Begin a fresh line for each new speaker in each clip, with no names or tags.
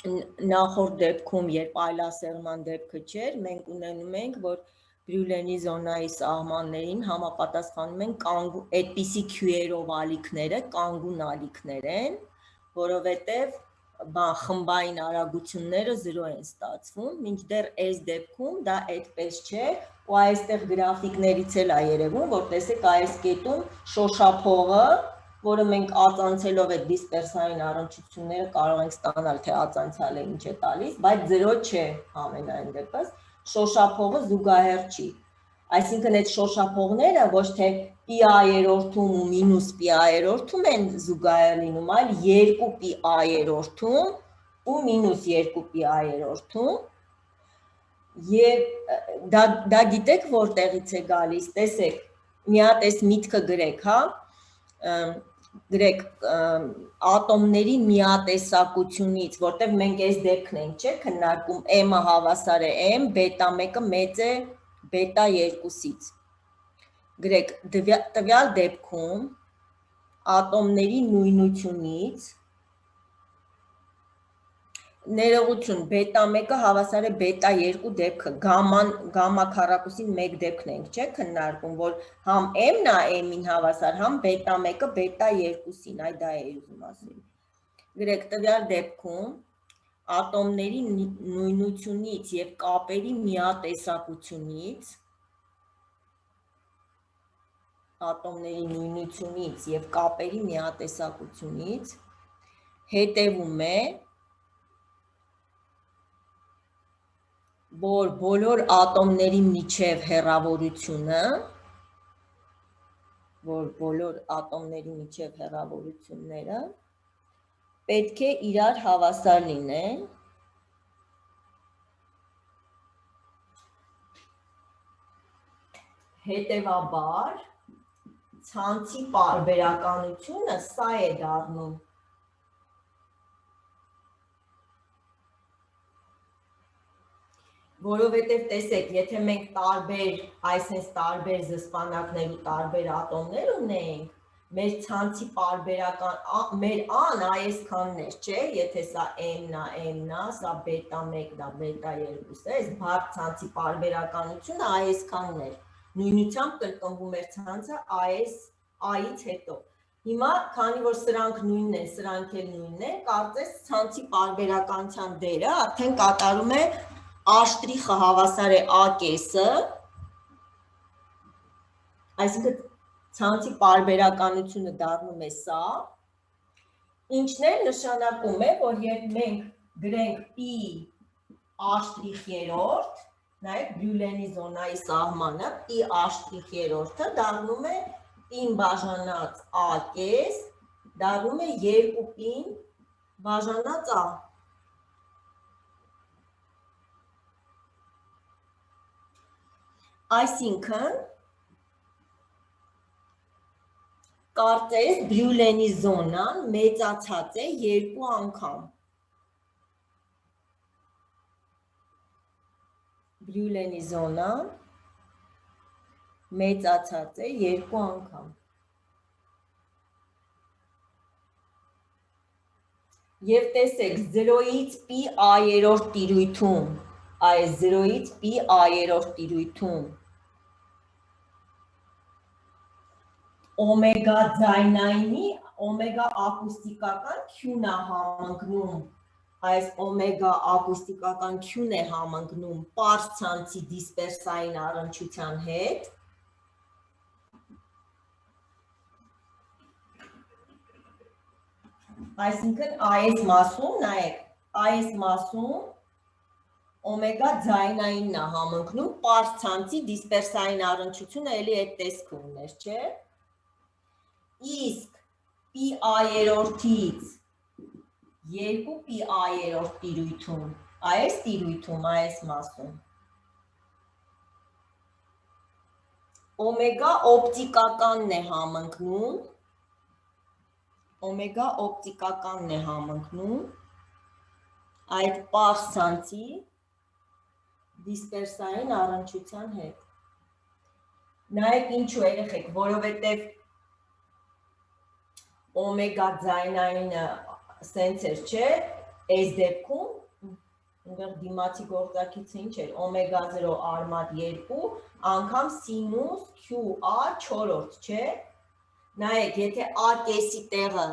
նախորդ դեպքում, երբ այլասերման դեպքը չէր, մենք ունենում ենք, որ Բրյուլենի զոնայի սահմաններին համապատասխանում են այդպիսի Q-երով ալիքները կանգուն ալիքներ են, որովհետև խմբային արագությունները 0 են ստացվում, մինչդեռ այս դեպքում դա այդպես չէ, ու այստեղ գրաֆիկներից էլ է երևում, որ տեսեք այս կետում շոշափողը, որը մենք ածանցելով այդ դիսպերսային առնչությունները կարող ենք ստանալ, թե ածանցալը ինչ է տալիս, բայց 0 չէ ամենայն դեպս, շոշափողը զուգահեռ չի։ Այսինքն այդ շոշափողները ոչ թե π-երորդում ու մինուս π-երորդում են զուգահեռ լինում, այլ 2π-երորդում ու մինուս 2π-երորդում, եւ դա գիտեք որտեղից է գալիս, տեսեք, մի հատ այս միտքը գրեք, հա, գրեք ատոմների միատեսակությունից, որտեղ մենք այս դեպքն ենք, չէ, քննարկում m-ը հավասար է m, բետա 1-ը մեծ է բետա 2-ից։ Գրեք, տվյալ դեպքում ատոմների նույնությունից ներողություն, բետա 1-ը հավասար է բետա 2 դեպքը, գամմա քառակուսին 1 դեպքն ենք, չէ, քննարկում, որ համ m-ն է m-ին հավասար, համ բետա 1-ը բետա 2-ին, այ դա է ուզում ասել։ Գրեք, տվյալ դեպքում ատոմների նույնությունից եւ կապերի միատեսակությունից հետևում է, որ բոլոր ատոմների միջև հեռավորությունները պետք է իրար հավասար լինեն, հետևաբար ցանցի պարբերականությունը սա է դառնում։ Որովհետև տեսեք, եթե մենք տարբեր զսպանակներ ու տարբեր ատոմներ ունենք, մեր ցանցի պարբերական, մեր A-ն այսքանն է, չէ, եթե սա M-ն է, սա բետա 1-ն է, բետա 2-ը, այս բարդ ցանցի պարբերականությունը այսքանն է, նույնությամբ կրկնվում էր ցանցը A-ից հետո։ Հիմա, քանի որ սրանք նույնն են, սրանք էլ նույնն են, կարծես ցանցի պարբերականության դերը արդեն կատարում է A' հավասար է A կեսը, այսինքն ցանցի պարբերականությունը դառնում է սա, ինչն էլ նշանակում է, որ երբ մենք գրենք π'(երորդ), նայեք Բրյուլենի զոնայի սահմանը, π'(երորդը) դառնում է π-ին բաժանած A կես, դառնում է 2π-ին բաժանած A։ Այսինքն, կարծես Բրյուլենի զոնան մեծացած է 2 անգամ։ Բրյուլենի զոնան մեծացած է 2 անգամ։ Եվ տեսեք, 0-ից π-երորդ տիրույթում, այս 0-ից π-երորդ տիրույթում օմեգա ձայնայինի, օմեգա ակուստիկական Q-ն է համընկնում, այս օմեգա ակուստիկական Q-ն է համընկնում պարզ ցանցի դիսպերսային առնչության հետ, այսինքն այս մասում, նայեք, այս մասում օմեգա ձայնայինն է համընկնում պարզ ցանցի դիսպերսային առնչությունը էլի այդ տեսքը ուներ, չէ։ Իսկ π-երորդից 2π-երորդ տիրույթում, այս տիրույթում, այս մասում, օմեգա օպտիկականն է համընկնում, այդ պարզ ցանցի դիսպերսային առնչության հետ։ Նայեք ինչու երեխեք, որովհետև օմեգա ձայնայինը սենց էր, չէ, այս դեպքում Այնտեղ դիմացի գործակիցը ինչ էր, օմեգա 0 արմատ 2 անգամ սինուս QA 4, չէ։ Նայեք, եթե A կեսի տեղը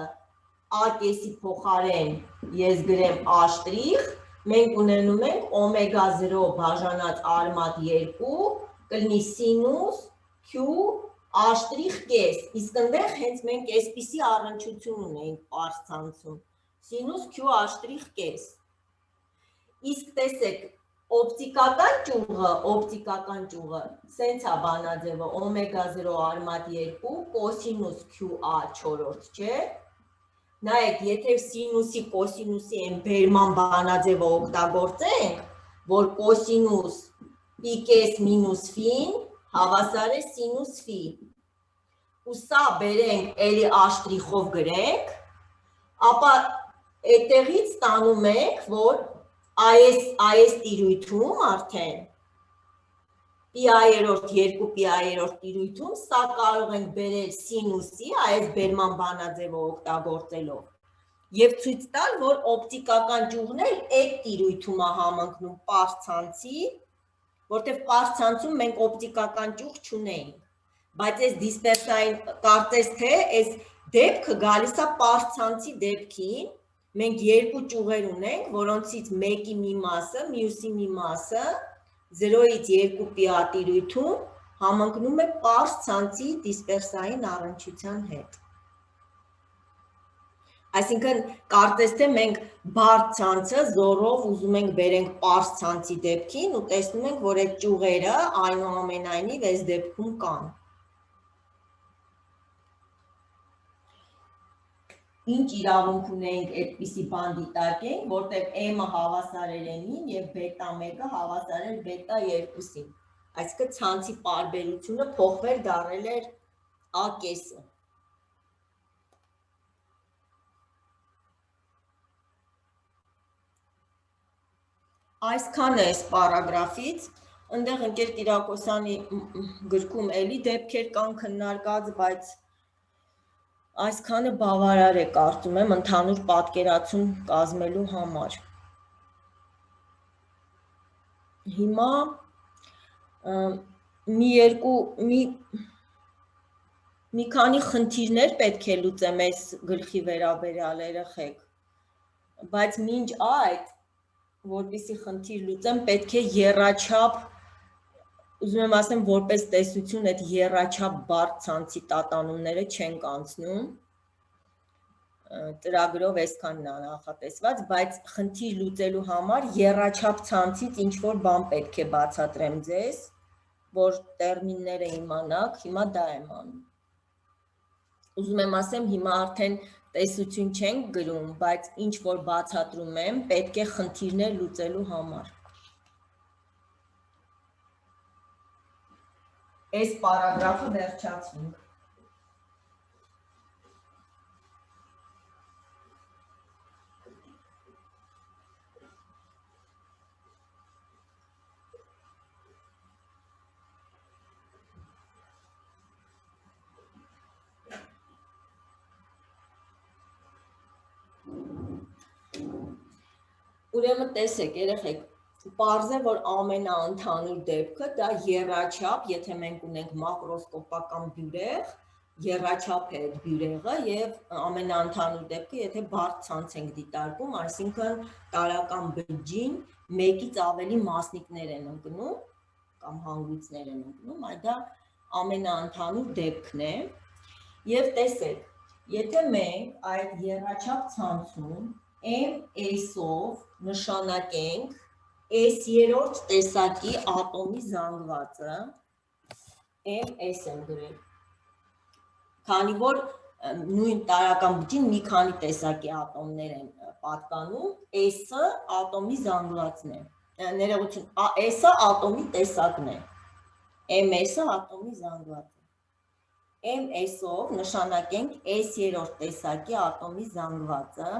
A կեսի փոխարեն ես գրեմ A շտրիխ, մենք ունենում ենք օմեգա 0 բաժանած արմատ 2 կլինի սինուս Q A շտրիխ կես, իսկ այնտեղ հենց մենք այսպիսի առնչություն ունենք պարզ ցանցում, սինուս Q A շտրիխ կես։ Իսկ տեսեք, օպտիկական ճյուղը սենց է բանաձևը օմեգա 0 արմատ 2 կոսինուս QA 4, չէ։ Նայեք, եթե սինուսի կոսինուսի են բերման բանաձևը օգտագործենք, որ կոսինուս պի կես մինուս ֆին հավասար է սինուս ֆի, ու սա բերենք էլի աշտրիխով գրենք, ապա այդտեղից ստանում ենք, որ այս տիրույթում արդեն պի-երորդ 2 պի-երորդ տիրույթում սա կարող ենք բերել սինուսի այս բերման բանաձևը օգտագործելով եւ ցույց տալ, որ օպտիկական ճյուղն էլ այդ տիրույթում է համընկնում պարզ ցանցի, որտեղ պարզ ցանցում մենք օպտիկական ճյուղ չունենք, բայց այս դիսպերսային կարծես թե այս դեպքը գալիս է պարզ ցանցի դեպքին, մենք երկու ճյուղեր ունենք, որոնցից մեկի մի մասը, մյուսի մի մասը 0-ից 2 պիա տիրույթում համընկնում է պարզ ցանցի դիսպերսային առնչության հետ։ Այսինքն կարծես թե մենք բարդ ցանցը զորով ուզում ենք բերենք պարզ ցանցի դեպքին ու տեսնում ենք, որ այդ ճյուղերը այնուամենայնիվ այս դեպքում կան։ Ինչ իրավունք ունենք այդպիսի բան դիտարկենք, որտեղ m-ը հավասար էր m-ին եւ բետա 1-ը հավասար էր բետա 2-ին։ Այսինքն ցանցի պարբերությունը փոխվել դառել էր a կեսը։ Այսքանը է պարագրաֆից, այնտեղ ընկեր Տիրակոսյանի գրքում էլի դեպքեր կան քննարկած, բայց այսքանը բավարար է կարծում եմ ընդհանուր պատկերացում կազմելու համար։ Հիմա մի քանի խնդիրներ պետք է լուծեմ այս գլխի վերաբերյալ երեխեք, բայց մինչ այդ, որպեսզի խնդիր լուծեմ, պետք է եռաչափ, ուզում եմ ասեմ, որպես տեսություն այդ եռաչափ բարդ ցանցի տատանումները չենք անցնում, ծրագրով այսքանն է նախատեսված, բայց խնդիր լուծելու համար եռաչափ ցանցից ինչ-որ բան պետք է բացատրեմ ձեզ, որ տերմինները իմանաք, հիմա դա եմ անում։ Ուզում եմ ասեմ, հիմա արդեն տեսություն չենք գրում, բայց ինչ-որ բացատրում եմ, պետք է խնդիրներ լուծելու համար։ Այս պարագրաֆը վերջացնենք։ Ուրեմն տեսեք, երեխեք, պարզ է, որ ամենաընդհանուր դեպքը դա եռաչափ, եթե մենք ունենք մակրոսկոպական բյուրեղ, եռաչափ է այդ բյուրեղը եւ ամենաընդհանուր դեպքը, եթե բարդ ցանց ենք դիտարկում, այսինքն տարական բջջին մեկից ավելի մասնիկներ են ընկնում կամ հանգույցներ են ընկնում, այդ դա ամենաընդհանուր դեպքն է։ Եվ տեսեք, եթե մենք այդ եռաչափ ցանցում MS-ով նշանակենք S-երորդ տեսակի ատոմի զանգվածը, MS եմ գրել, քանի որ նույն տարական բջջին մի քանի տեսակի ատոմներ են պատկանում, S-ը ատոմի զանգվածն է, ներողություն, S-ը ատոմի տեսակն է, MS-ը ատոմի զանգվածը։ MS-ով նշանակենք S-երորդ տեսակի ատոմի զանգվածը,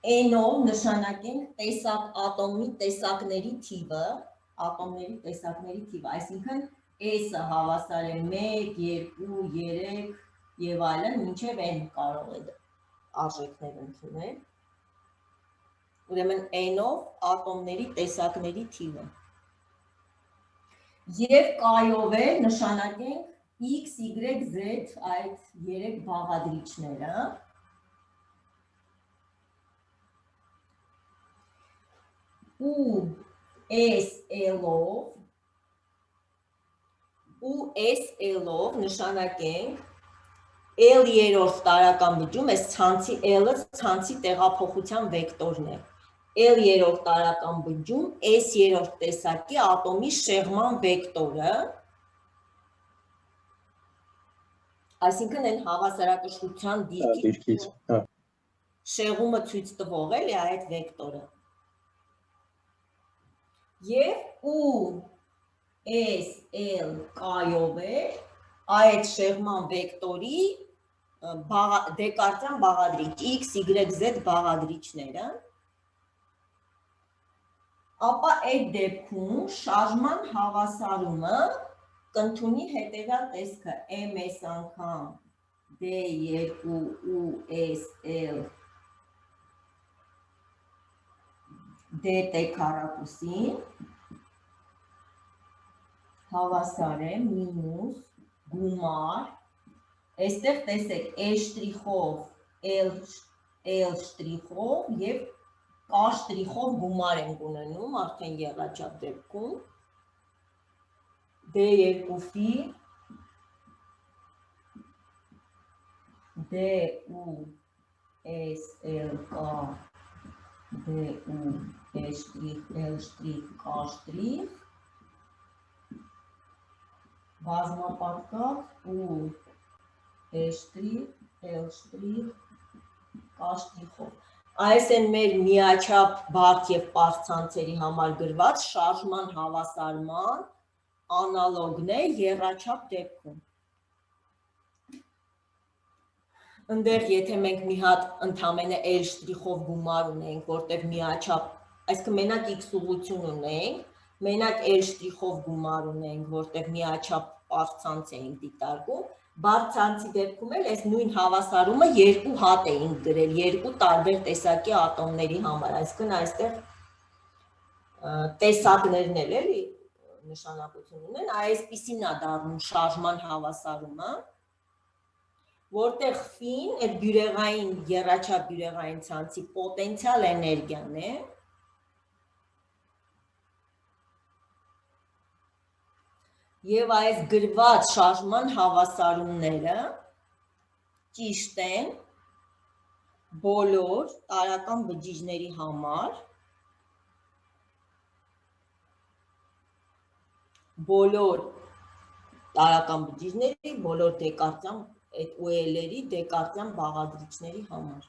N-ով նշանակենք ատոմի տեսակների թիվը, այսինքն S-ը հավասար է 1, 2, 3 եւ այլն, մինչեւ N կարող է արժեքներ ընդունել։ ուրեմն n-ով ատոմների տեսակների թիվը։ Եվ k-ով է նշանակենք x, y, z այդ 3 բաղադրիչները։ ու S-L-ով նշանակենք L երորդ տարրական բջում, այս ցանցի L-ը ցանցի տեղափոխության վեկտորն է։ L երորդ տարրական բջում S երորդ տեսակի ատոմի շեղման վեկտորը, այսինքն այն հավասարակշռության դիրքից շեղումը ցույց տվող էլի այդ վեկտորը։ Եվ ու S-L K-ով է այդ շեղման վեկտորի դեկարտյան բաղադրիչ, X, Y, Z բաղադրիչները, ապա այդ դեպքում շարժման հավասարումը կընդունի հետևյալ տեսքը MS անգամ D2 ու SL DT քառակուսին հավասար է մինուս գումար, այստեղ տեսեք E շտրիխով L շտրիխով և K շտրիխով գումար ենք ունենում, արդեն եռաչափ դեպքում, D2-ի D ու SLK D ու E շտրիխ L շտրիխ K շտրիխ բազմապատկած ու E շտրիխ, L շտրիխ, K շտրիխով։ Այս են մեր միաչափ բարդ և պարզ ցանցերի համար գրված շարժման հավասարման անալոգն է եռաչափ դեպքում։ Ընդեղ եթե մենք մի հատ ընդամենը L շտրիխով գումար ունենք, որտեղ միաչափ, այսինքն մենակ X ուղղություն ունենք, մենակ L շտրիխով գումար ունենք, որտեղ միաչափ պարզ ցանց էինք դիտարկում, բարդ ցանցի դեպքում էլ այս նույն հավասարումը երկու հատ էինք գրել, երկու տարբեր տեսակի ատոմների համար, այսինքն այստեղ տեսակներն էլ էլի նշանակություն ունեն, այսպիսին է դառնում շարժման հավասարումը, որտեղ ֆին այդ բյուրեղային, եռաչափ բյուրեղային ցանցի պոտենցիալ էներգիան է, և այս գրված շարժման հավասարումները ճիշտ են բոլոր տարրական բջիջների համար, բոլոր տարրական բջիջների, բոլոր դեկարտյան, այդ UL-երի դեկարտյան բաղադրիչների համար։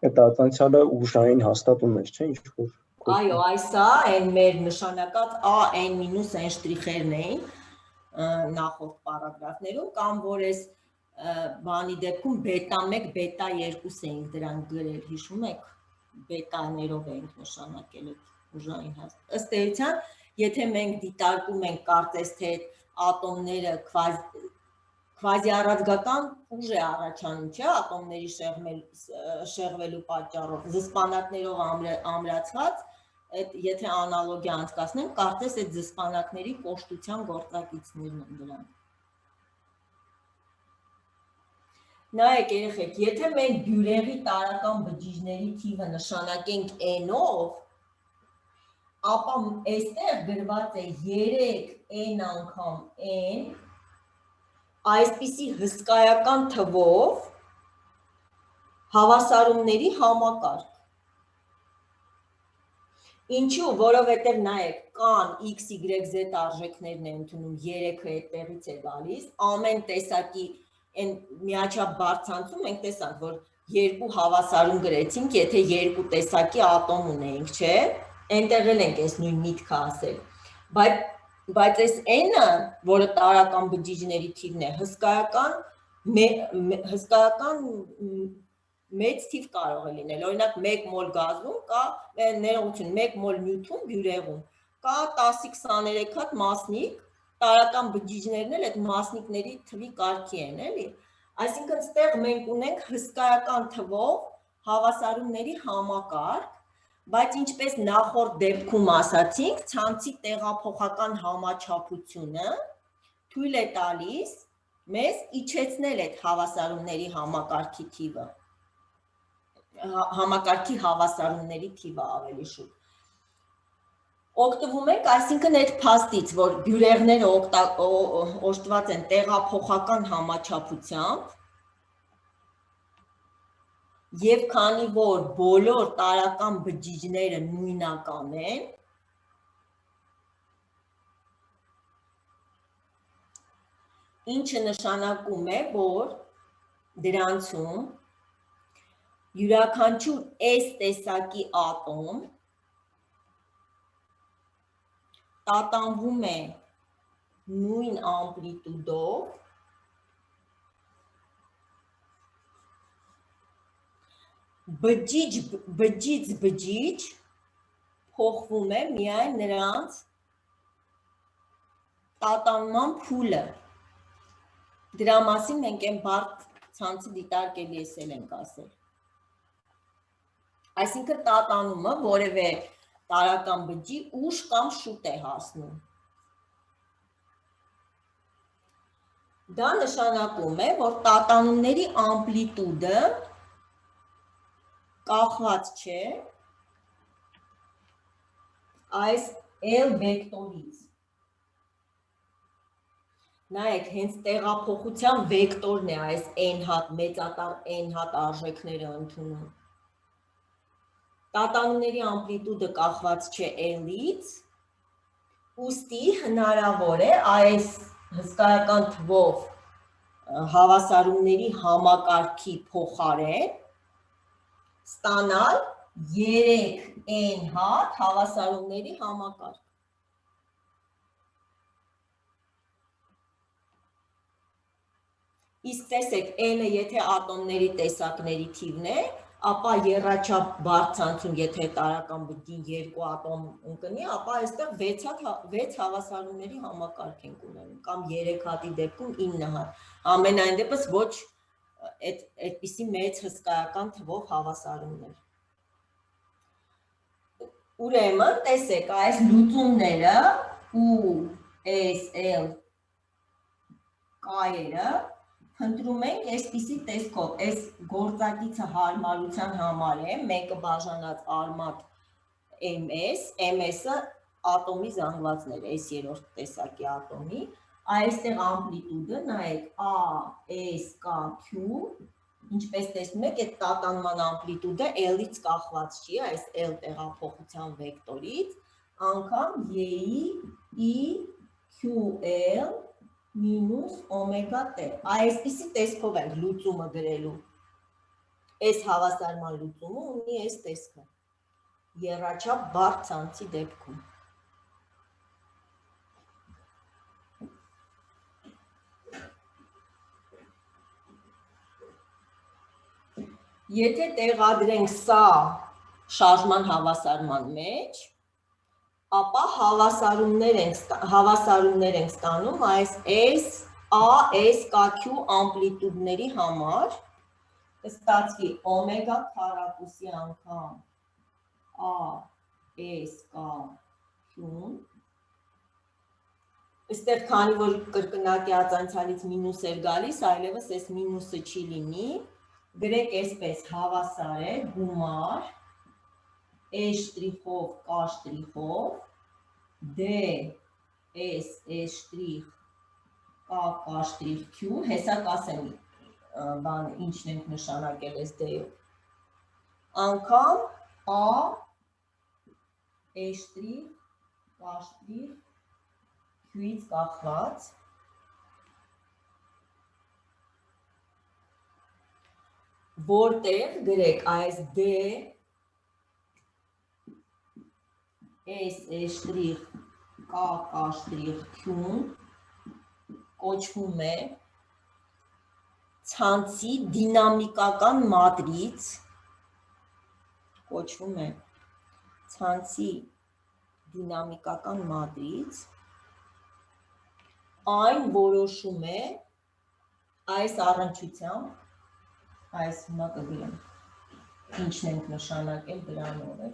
Այդ ատանցյալը ուժային հաստատում էր, չէ՞ ինչ-որ։
Այո, այսա այն մեր նշանակած AN-N շտրիխերն էին նախորդ պարագրաֆներում, կամ որ այս բանի դեպքում բետա 1, բետա 2 էինք դրանք գրել, հիշում եք, բետաներով էինք նշանակել այդ ուժային հաստատում։ Ըստ էության, եթե մենք դիտարկում ենք կարծես թե ատոմները քվազիառաջգական ուժ է առաջանում, չէ՞, ատոմների շեղվելու պատճառով, զսպանակներով ամրացված, եթե անալոգիա անցկացնենք, կարծես այդ զսպանակների կոշտության գործակիցներն են դրանք։ Նայեք երեխեք, եթե մենք բյուրեղի տարրական բջիջների թիվը նշանակենք n-ով, ապա այստեղ գրված է 3n անգամ n, այսպիսի հսկայական թվով հավասարումների համակարգ։ Ինչու, որովհետև նայեք, կան X, Y, Z արժեքներն է ընդունում, 3-ը այդտեղից է գալիս, ամեն տեսակի այն միաչափ բարդ ցանցում մենք տեսանք, որ երկու հավասարում գրեցինք, եթե երկու տեսակի ատոմ ունեինք, չէ՞, այնտեղ էլ ենք այս նույն միտքը ասել, բայց այս n-ը, որը տարրական բջիջների թիվն է, հսկայական մեծ թիվ կարող է լինել, օրինակ 1 մոլ գազում կա, ներողություն, 1 մոլ նյութում բյուրեղում, կա 10-23 հատ մասնիկ, տարրական բջիջներն էլ այդ մասնիկների թվի կարգի են, էլի, այսինքն ստեղ մենք ունենք հսկայական թվով հավասարումների համակարգ, Բայց ինչպես նախորդ դեպքում ասացինք, ցանցի տեղափոխական համաչափությունը թույլ է տալիս մեզ իջեցնել այդ հավասարումների համակարգի թիվը, համակարգի հավասարումների թիվը ավելի շուտ։ Օգտվում ենք, այսինքն այդ փաստից, որ բյուրեղները օժտված են տեղափոխական համաչափությամբ, եւ քանի որ բոլոր տարական բջիջները նույնական են, ինչը նշանակում է, որ դրանցում յուրաքանչյուր S տեսակի ատոմ տատանվում է նույն ամպլիտուդով բջիջ փոխվում է միայն նրանց տատանման փուլը։ Դրա մասին մենք այն բարդ ցանցի դիտարկելի էսել ենք ասել։ Այսինքն տատանումը որևէ տարական բջջի ուշ կամ շուտ է հասնում։ Դա նշանակում է, որ տատանումների ամպլիտուդը կախված չէ այս L վեկտորից։ Նայեք, հենց տեղափոխության վեկտորն է այս n հատ, մեծատառ n հատ արժեքները ընդունում։ Տատանումների ամպլիտուդը կախված չէ L-ից, ուստի հնարավոր է այս հսկայական թվով հավասարումների համակարգի փոխարեն ստանալ 3n հատ հավասարումների համակարգ։ Իսկ տեսեք, n-ը եթե ատոմների տեսակների թիվն է, ապա եռաչափ բարդ ցանցում, եթե տարական բջջին 2 ատոմ ընկնի, ապա այստեղ 6 հավասարումների համակարգ ենք ունենում, կամ 3 հատի դեպքում 9 հատ։ Ամենայն դեպս ոչ այդպիսի մեծ հսկայական թվով հավասարումներ։ Ուրեմն, տեսեք, այս լուծումները ու SL կայերը փնտրում ենք այսպիսի տեսքով, այս գործակիցը հարմարության համար է, մեկը բաժանած արմատ MS, MS-ը ատոմի զանգվածներ, S երրորդ տեսակի ատոմի, այստեղ ամպլիտուդը, նայեք, A, S, K, Q, ինչպես տեսնում եք, այդ տատանման ամպլիտուդը L-ից կախված չի, այս L տեղափոխության վեկտորից, անգամ Y-ի E, QL մինուս օմեգա T։ Այսպիսի տեսքով ենք լուծումը գրելու։ Այս հավասարման լուծումը ունի այս տեսքը։ Եռաչափ բարդ ցանցի դեպքում։ Եթե տեղադրենք սա շարժման հավասարման մեջ, ապա հավասարումներ ենք ստանում այս S, A, S, K, Q ամպլիտուդների համար, կստացվի օմեգա քառակուսի անգամ A, S, K, Q-ն, այստեղ քանի որ կրկնակի ածանցալից մինուս էր գալիս, այլևս այս մինուսը չի լինի, գրեք այսպես հավասար է գումար E շտրիխով K շտրիխով D S S շտրիխ K K շտրիխ Q, հեսա կասեմ բանը ինչն ենք նշանակել այս D-ով անգամ A E շտրիխ K շտրիխ Q-ից կախված որտեղ գրեք այս D S շտրիխ K K շտրիխ Q-ն կոչվում է ցանցի դինամիկական մատրից, կոչվում է ցանցի դինամիկական մատրից, այն որոշում է այս առնչությամբ, այս հիմա կգրեմ, ինչն ենք նշանակել դրանով է,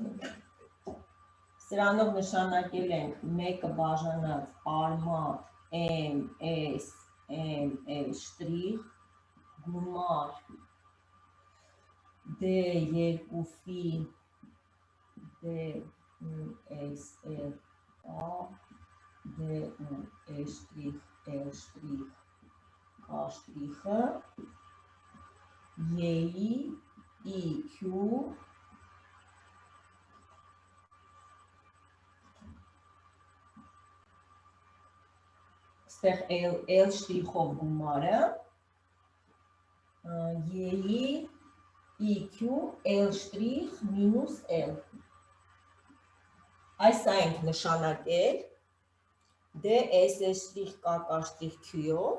Սրանով նշանակել ենք մեկը բաժանած արմատ M, S, M, S շտրիխ, գումար D երկուֆի D, S, L, A, D, U, E շտրիխ, L շտրիխ, K շտրիխը, Y, E, Q, ստեղ L շտրիխով գումարը, Y, EQ, L շտրիխ մինուս L։ Այս ենք նշանակել D, S շտրիխ, K շտրիխ Q-ով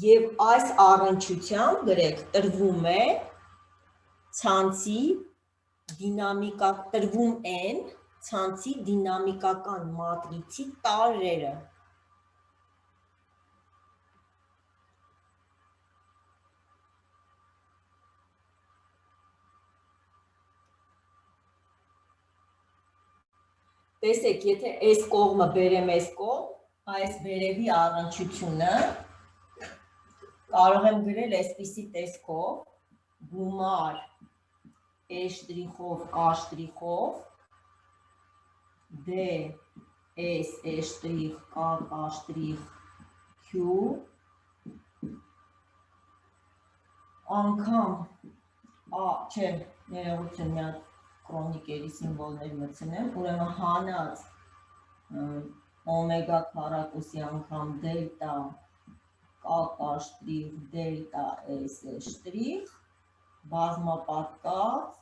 և այս առնչությամբ գրեք տրվում է ցանցի դինամիկա, տրվում են ցանցի դինամիկական մատրիցի տարրերը։ Տեսեք, եթե այս կողմը բերեմ այս կողմ, այս վերևի առնչությունը կարող եմ գրել այսպիսի տեսքով, գումար E շտրիխով, K շտրիխով, D, S, E շտրիխ, K, K շտրիխ, Q, անգամ, չէ, ներողություն, մի հատ կրոնիկերի սիմվոլներ մտցնեմ, ուրեմն հանած օմեգա քառակուսի անգամ դելտա K շտրիխ, դելտա S շտրիխ, բազմապատկած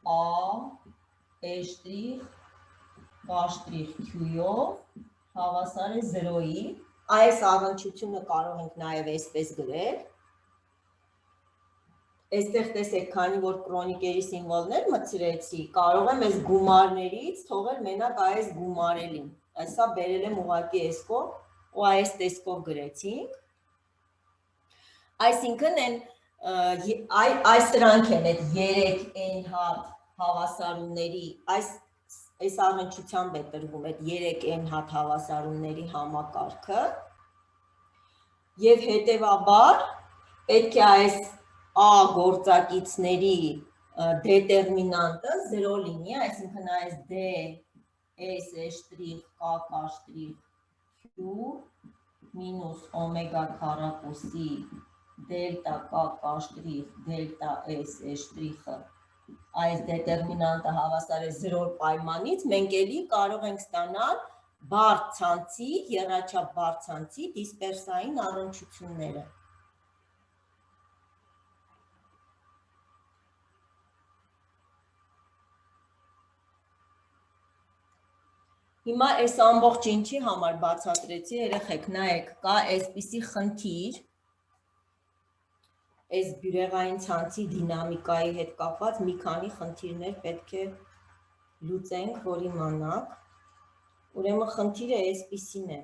A, E շտրիխ, K շտրիխ Q-ով հավասար է 0-ի, այս առնչությունը կարող ենք նաև այսպես գրել, Այստեղ տեսեք, քանի որ կրոնիկերի սիմվոլներ մտցրեցի, կարող եմ այս գումարներից թողել մենակ այս գումարելին։ Այսա բերել եմ ուղղակի այս կողմ ու այս տեսքով գրեցինք։ Այսինքն այս սրանք են այդ 3n հատ հավասարումների, այս առնչությամբ է տրվում այդ 3n հատ հավասարումների համակարգը և հետևաբար պետք է այս A գործակիցների դետերմինանտը 0 լինի, այսինքն այս D, S, E շտրիխ, K, K շտրիխ Q մինուս օմեգա քառակուսի դելտա K, K շտրիխ, դելտա S, E շտրիխը այս դետերմինանտը հավասար է 0 պայմանից, մենք էլի կարող ենք ստանալ բարդ ցանցի, եռաչափ բարդ ցանցի դիսպերսային առնչությունները։ Հիմա այս ամբողջ ինչի համար բացատրեցի, երեխեք, նայեք, կա այսպիսի խնդիր, այս բյուրեղային ցանցի դինամիկայի հետ կապված մի քանի խնդիրներ պետք է լուծենք, որ իմանաք, ուրեմն խնդիրը այսպիսին է,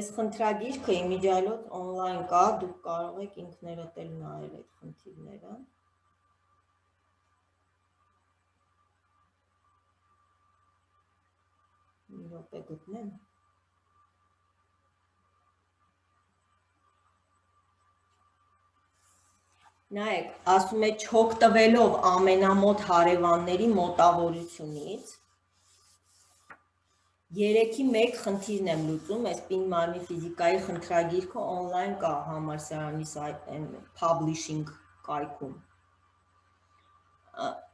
այս խնդրագիրքը իմիջիայլոց օնլայն կա, դուք կարող եք ինքներդ էլ նայել այդ խնդիրները, մի րոպե գտնեմ։ Նայեք, ասում է չօգտվելով ամենամոտ հարևանների մոտավորությունից, 3-ի 1 խնդիրն եմ լուծում, այս պինմանի ֆիզիկայի խնդրագիրքը օնլայն կա համալսարանի publishing կայքում։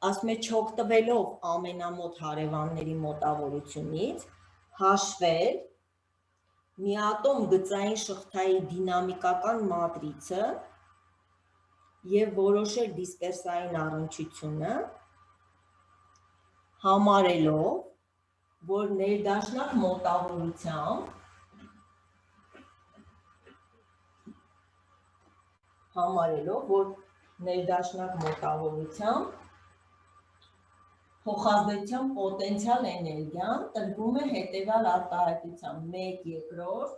Ասում է չօգտվելով ամենամոտ հարևանների մոտավորությունից, հաշվել միատոմ գծային շղթայի դինամիկական մատրիցը և որոշել դիսպերսային առնչությունը, համարելով, որ ներդաշնակ մոտավորությամբ փոխազդեցության պոտենցիալ էներգիան տրվում է հետևյալ արտահայտությամբ 1/2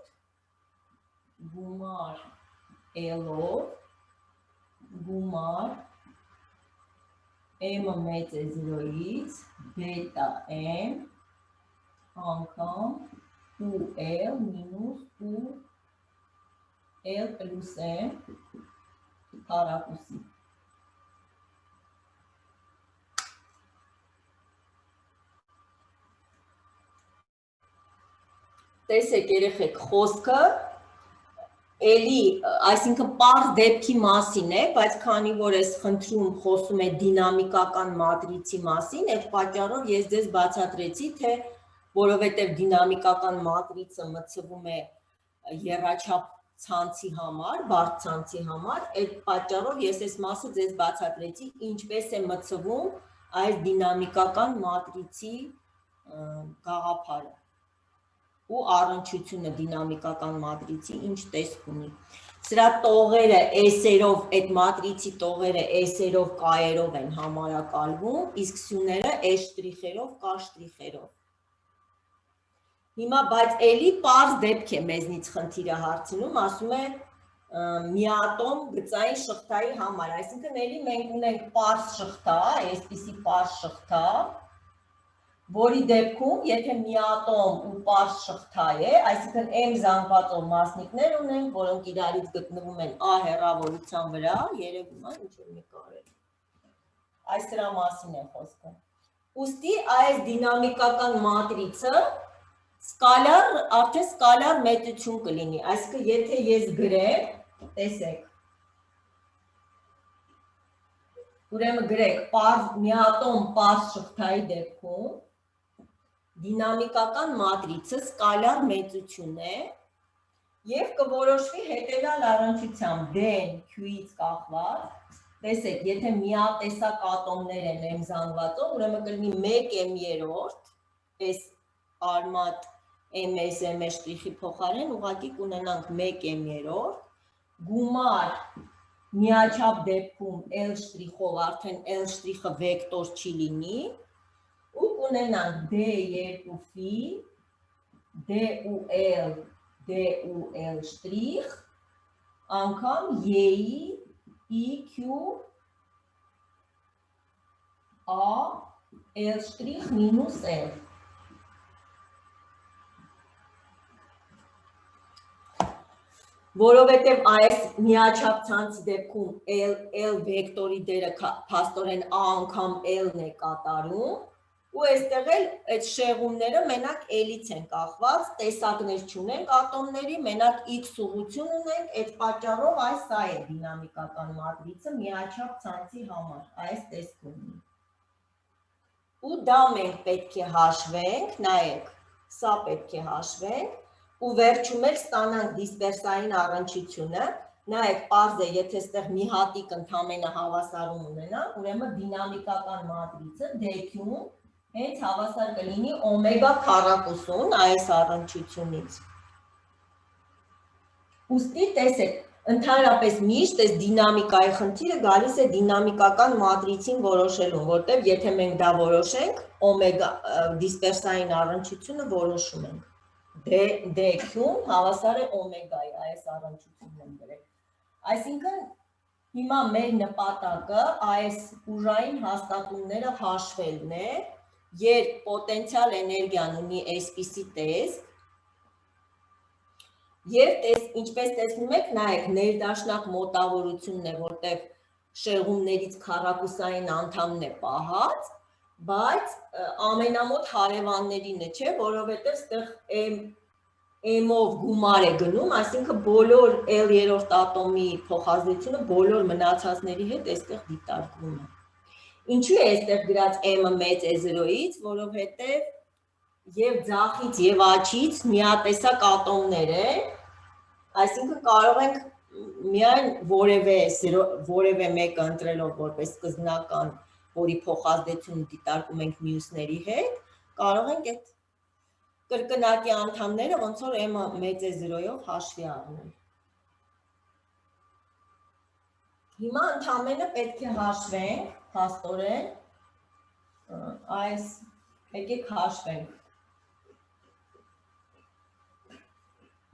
գումար L-ով գումար M-ը մեծ է 0-ից, բետա M անգամ UL մինուս UL պլուս M հարակուսի։ Տեսեք երեխեք, խոսքը էլի, այսինքն պարզ դեպքի մասին է, բայց քանի որ ես խնդրում խոսում է դինամիկական մատրիցի մասին, այդ պատճառով ես ձեզ բացատրեցի, թե որովհետև դինամիկական մատրիցը մտցվում է եռաչափ ցանցի համար, բարդ ցանցի համար, այդ պատճառով ես այս մասը ձեզ բացատրեցի, ինչպես է մտցվում այս դինամիկական մատրիցի գաղափարը ու առնչությունը դինամիկական մատրիցի ինչ տեսք ունի։ Սրա տողերը S-երով, այդ մատրիցի տողերը S-երով, K-երով են համարակալվում, իսկ սյուները S շտրիխերով, K շտրիխերով։ Հիմա, բայց էլի պարզ դեպք է մեզնից խնդիրը հարցնում, ասում է միատոմ գծային շղթայի համար, այսինքն էլի մենք ունենք պարզ շղթա, այսպիսի պարզ շղթա, որի դեպքում, եթե միատոմ ու պարզ շղթա է, այսինքն M զանգվածով մասնիկներ ունենք, որոնք իրարից գտնվում են A հեռավորության վրա, երևում է, ինչ որ նկարել։ Այս սրա մասին է խոսքը։ Ուստի այս դինամիկական մատրիցը սկալար, արդեն սկալար մեծություն կլինի, այսինքն եթե ես գրեմ, տեսեք, ուրեմն գրեք, միատոմ պարզ շղթայի դեպքում դինամիկական մատրիցը սկալար մեծություն է և կորոշվի հետևյալ առնչությամբ D-ն Q-ից կախված, տեսեք, եթե միատեսակ ատոմներ են M զանգվածով, ուրեմն կլինի 1m-րդ, այս արմատ MS M' փոխարեն ուղղակի կունենանք 1m-րդ, գումար միաչափ դեպքում L շտրիխով, արդեն L շտրիխը վեկտոր չի լինի, ու կունենանք D2 ֆի, DUL, DUL շտրիխ, անգամ E-ի EQ A L շտրիխ մինուս L։ Որովհետև այս միաչափ ցանցի դեպքում L վեկտորի դերը փաստորեն A անգամ L-ն է կատարում, ու այստեղ էլ այդ շեղումները մենակ L-ից են կախված, տեսակներ չունենք ատոմների, մենակ X ուղղություն ունենք, այդ պատճառով այս սա է դինամիկական մատրիցը միաչափ ցանցի համար, այս տեսք ունի։ Ու դա մենք պետք է հաշվենք, նայեք, սա պետք է հաշվենք, ու վերջում էլ ստանանք դիսպերսային առնչությունը, նայեք, պարզ է, եթե ստեղ մի հատիկ ընդամենը հավասարում ունենանք, ուրեմն դինամիկական մատրիցը DQ-ն հենց հավասար կլինի օմեգա քառակուսուն այս առնչությունից։ Ուստի տեսեք, ընդհանրապես միշտ այս դինամիկայի խնդիրը գալիս է դինամիկական մատրիցին որոշելուն, որտեղ եթե մենք դա որոշենք, օմեգա դիսպերսային առնչությունը որոշում ենք։ DQ-ն հավասար է օմեգայի, այս առնչությունն եմ գրել։ Այսինքն հիմա մեր նպատակը այս ուժային հաստատումները հաշվելն է, երբ պոտենցիալ էներգիան ունի այսպիսի տեսք, և ինչպես տեսնում եք, նայեք, ներդաշնակ մոտավորությունն է, որտեղ շեղումներից քառակուսային անդամն է պահած, բայց ամենամոտ հարևաններինը չէ, որովհետև ստեղ M-ով գումար է գնում, այսինքն բոլոր L-երորդ ատոմի փոխազդեցությունը բոլոր մնացածների հետ այստեղ դիտարկվում է։ Ինչու է այստեղ գրած M-ը մեծ է 0-ից, որովհետև և ձախից և աջից միատեսակ ատոմներ են, այսինքն կարող ենք միայն որևէ մեկը ընտրելով որպես սկզբնական, որի փոխազդեցությունը դիտարկում ենք մյուսների հետ, կարող ենք այդ կրկնակի անդամները ոնց որ M-ը մեծ է 0-ով հաշվի առնել։ Հիմա ընդամենը պետք է հաշվենք, փաստորեն, այս եկեք հաշվենք,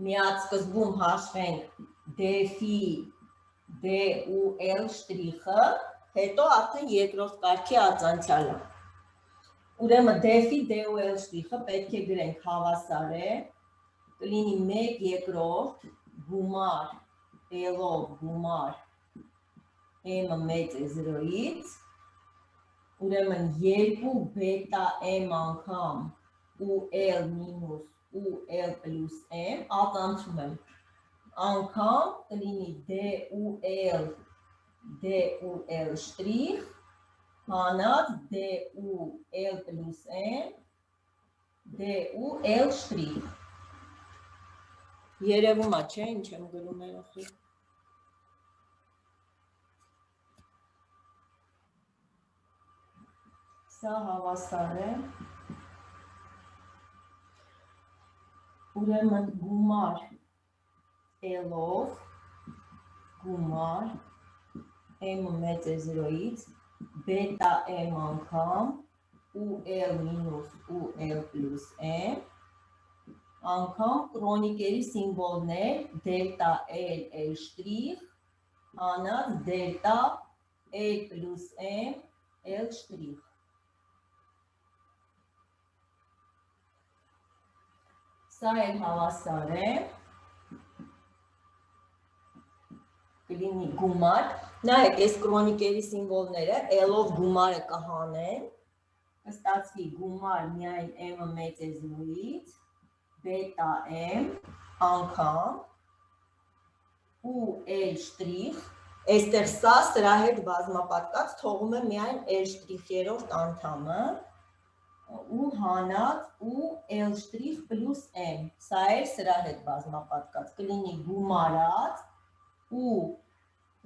միածկզբում հաշվենք D-ֆի D ու L շտրիխը, հետո արդեն երկրորդ կարգի արձանցյալը։ Ուրեմն դեֆի D ու L շտրիխը պետք է գրենք հավասար է, կլինի 1/2 գումար L-ով գումար M-ը մեծ է 0-ից, ուրեմն 2 բետա M անգամ ու L մինուս ու L պլուս M, ականցում եմ, անգամ կլինի D ու L շտրիխ, հանած D ու L պլուս M, D ու L շտրիխ։ Երևում է, չէ, ինչ եմ գրում երախի։ Սա հավասար է, ուրեմն գումար L-ով, գումար, M-ը մեծ է 0-ից, բետա M անգամ, ու L մինուս ու L պլուս M, անգամ կրոնիկերի սիմվոլներ դելտա L, L շտրիխ, հանած դելտա L պլուս M, L շտրիխ։ Սա էլ հավասար է, կլինի գումար, նայեք, այս կրոնիկերի սիմվոլները L-ով գումարը կհանեն, կստացվի գումար միայն M-ը մեծ է 0-ից, բետա M անգամ ու L շտրիխ, այստեղ սա սրա հետ բազմապատկած թողում է միայն L շտրիխ-երորդ անդամը ու հանած ու L շտրիխ պլուս M, սա էլ սրա հետ բազմապատկած, կլինի գումարած ու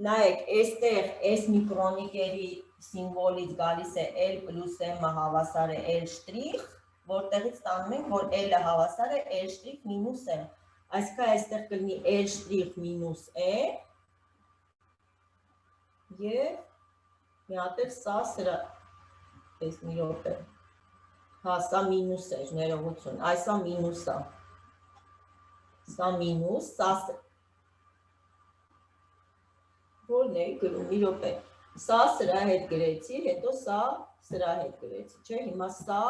նայեք, այստեղ այս միկրոնիկերի սիմվոլից գալիս է L պլուս M-ը հավասար է L շտրիխ, որտեղից ստանում ենք, որ L-ը հավասար է L շտրիխ մինուս M, այսինքն այստեղ կլինի L շտրիխ մինուս M և մի հատ էլ սա սրա, այս մի րոպե, հա, սա մինուս էր, ներողություն, այսա մինուս է, սա մինուս, սա որն էի գրում, մի րոպե, սա սրա հետ գրեցի, հետո սա սրա հետ գրեցի, չէ, հիմա սա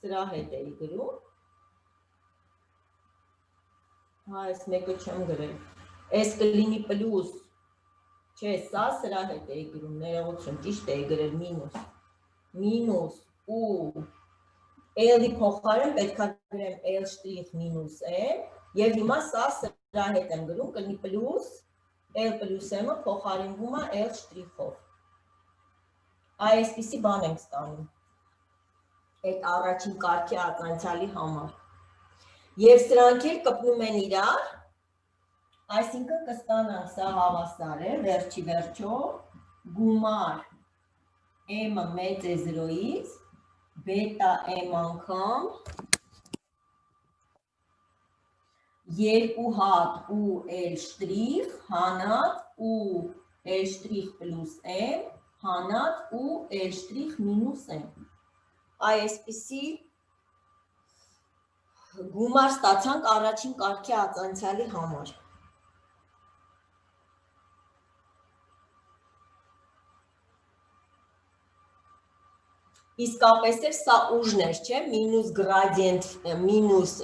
սրա հետ էի գրում, հա, այս մեկը չեմ գրել, այս կլինի պլուս, չէ, սա սրա հետ էի գրում, ներողություն, ճիշտ էի գրել մինուս, մինուս ու L-ի փոխարեն պետքա գրեմ L շտրիխ մինուս M և հիմա սա սրա հետ եմ գրում, կլինի պլուս L պլուս M-ը փոխարինվում է L շտրիխով։ Այսպիսի բան ենք ստանում այդ առաջին կարգի արձանցյալի համար։ Եվ սրանք էլ կպնում են իրար, այսինքն կստանանք սա հավասար է, վերջի վերջո, գումար M-ը մեծ է 0-ից, բետա M անգամ, 2 հատ ու L շտրիխ, հանած ու L շտրիխ պլուս M, հանած ու L շտրիխ մինուս M։ Այսպիսի գումար ստացանք առաջին կարգի արձանցյալի համար։ Իսկապես էլ սա ուժն էր, չէ, մինուս գրադիենտ, մինուս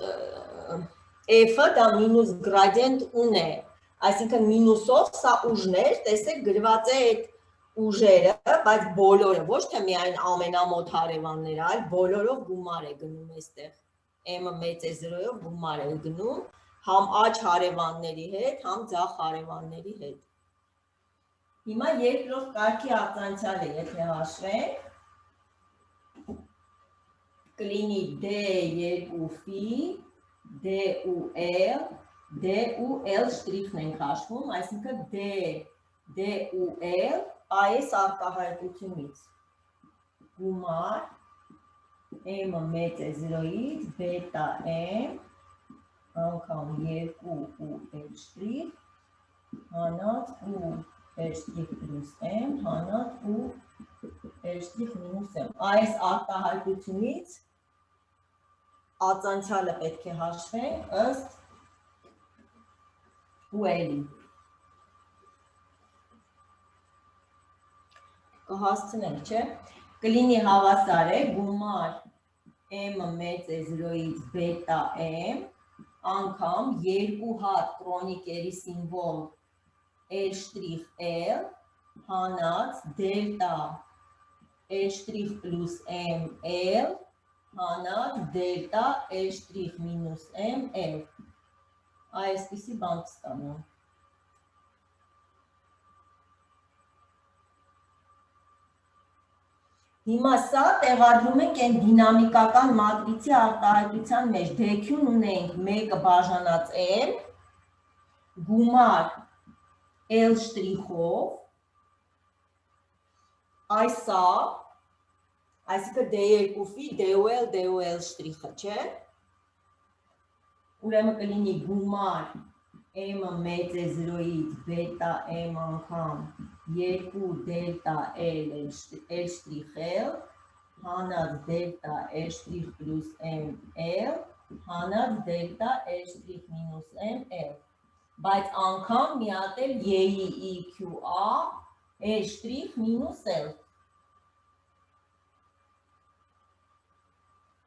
F-ը դա մինուս գրադիենտ ուն է, այսինքն մինուսով սա ուժն էր, տեսեք գրված է այդ ուժերը, բայց բոլորը, ոչ թե միայն ամենամոտ հարևանները, այլ բոլորով գումար է գնում այստեղ, M-ը մեծ է 0-ով գումար է գնում, համ աջ հարևանների հետ, համ ձախ հարևանների հետ։ Հիմա երկրորդ կարգի արձանցյալը, եթե հաշվենք, կլինի D2 ֆի, D ու L, D ու L շտրիխն ենք հաշվում, այսինքն D ու L, այս արտահայտությունից գումար, M-ը մեծ է 0-ից, բետա M, անգամ 2 ու L շտրիխ, հանած ու L շտրիխ պլուս M, հանած ու L շտրիխ մինուս M։ Այս արտահայտությունից արձանցյալը պետք է հաշվենք ըստ ու L-ի։ կհասցնենք, չէ, կլինի հավասար է գումար m-ը մեծ է 0-ից բետա m անգամ 2 հատ կրոնիկերի սիմվոլ L'(L) հանած դելտա L' plus m L հանած դելտա L' minus m L այսպիսի բան կստանամ։ Հիմա սա տեղադրում ենք այն դինամիկական մատրիցի արտահայտության մեջ, դեպքյուն ունենք 1 բաժանած m, գումար L շտրիխով, այսա, այսինքն D2-ի DOL շտրիխը, չէ, ուրեմն կլինի գումար m-ը մեծ է 0-ից բետա m անգամ 2 դելտա L' հանած դելտա L' plus m L հանած դելտա L' minus m L, բայց անգամ մի հատ էլ EQA L' minus L։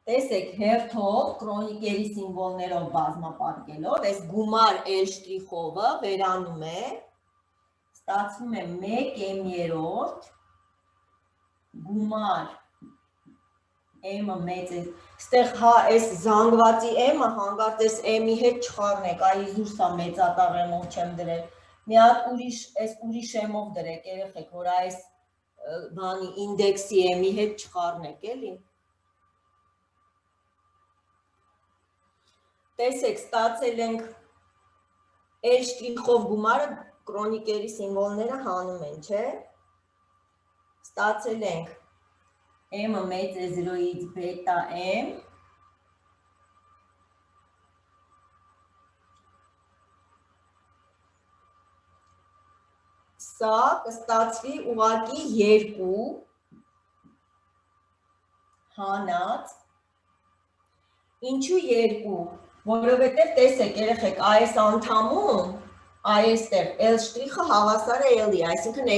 Տեսեք, հերթով կրոնիկերի սիմվոլներով բազմապատկելով, այս գումար L'-ը վերանում է, ստացվում է 1m-րդ գումար m-ը մեծ է, ստեղ հա այս զանգվածի m-ը հանգարց այս m-ի հետ չխառնեք, այ իզուր սա մեծատաղ m-ով չեմ դրել, մի հատ ուրիշ m-ով դրեք երեխեք, որ այս բանի ինդեքսի m-ի հետ չխառնեք, էլի։ Տեսեք, ստացել ենք L' գումարը կրոնիկերի սիմվոլները հանում են, չէ, ստացել ենք m-ը մեծ է 0-ից բետա m, սա կստացվի ուղղակի 2 հանած, ինչու 2, որովհետև տեսեք երեխեք, այս անդամում, այստեղ L' հավասար է L-ի, այսինքն